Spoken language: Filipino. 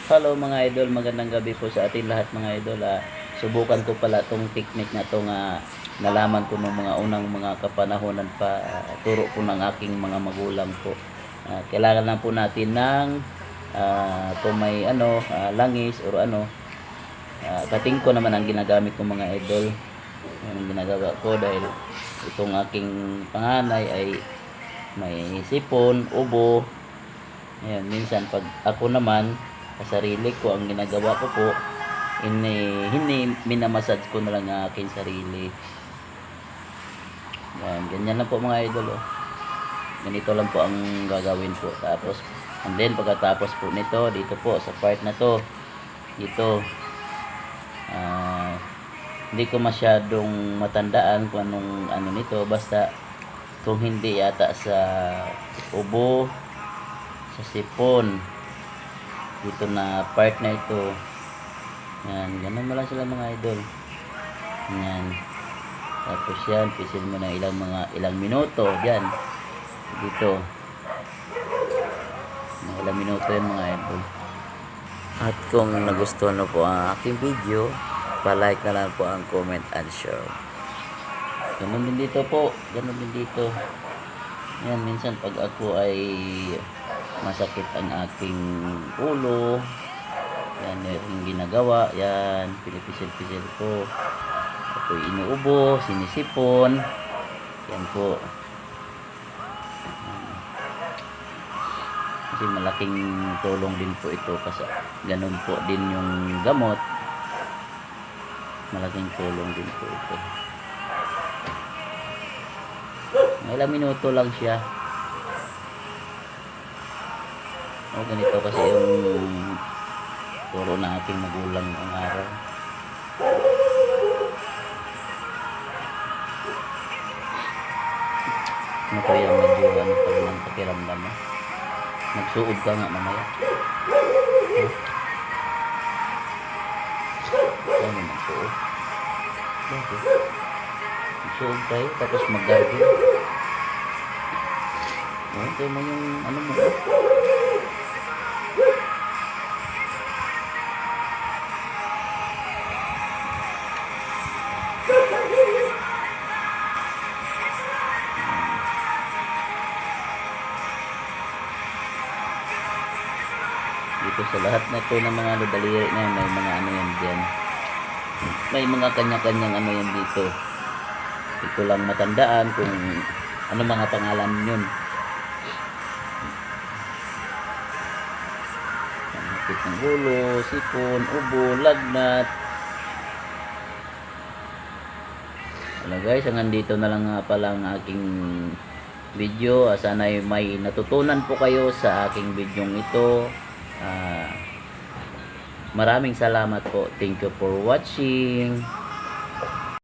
Hello mga idol, magandang gabi po sa ating lahat mga idol. Subukan ko pala tong technique na to nga nalaman ko nung mga unang mga kapanahonan pa, turo po ng aking mga magulang po. Kailangan lang po natin ng kung may langis or kating ko naman ang ginagamit ko mga idol. Yan ang ginagawa ko dahil itong aking panganay ay may sipon, ubo. Ayan, minsan pag ako naman sa sarili ko ang ginagawa ko po hindi minamassage ko na lang ang aking sarili. Yan, ganyan lang po mga idol. Ganito lang po ang gagawin po. Tapos and then pagkatapos po nito dito po sa part na to dito hindi ko masyadong matandaan kung anong ano nito, basta kung hindi yata sa ubo, sa sipon, dito na part na ito. Yan, ganun mo lang sila mga idol. Yan. Tapos yan, pisil mo na ilang minuto. Yan. Dito. Ilang minuto yan mga idol. At kung nagustuhan mo po ang aking video, pa-like na lang po ang comment and share. Ganun din dito po. Ganun din dito. Yan, minsan pag ako ay masakit ang aking ulo, yan yung ginagawa, yan pinipisil-pisil ko, ako'y inuubo, sinisipon, yan po. Kasi malaking tulong din po ito kasi ganun po din yung gamot, malaking tulong din po ito. Ilang minuto lang siya. Ganito kasi yung turo na ating magulang ang araw. Ano pa yung medyo pa rin ang pakiramdam mo? Magsuog ka nga mamaya. Ano magsuog? Bakit? Magsuog tayo tapos mag-gargle. Ito mo yung ano mo. Dito sa lahat na ito ng mga daliri na yan, may mga ano yan dyan, may mga kanya-kanyang ano yan dito. Ito lang matandaan kung ano mga pangalan yun. Sakit ng ulo, sipon, ubo, lagnat. Wala guys, hanggang dito na lang nga pala ang aking video. Sana ay may natutunan po kayo sa aking video ito. Maraming salamat po. Thank you for watching.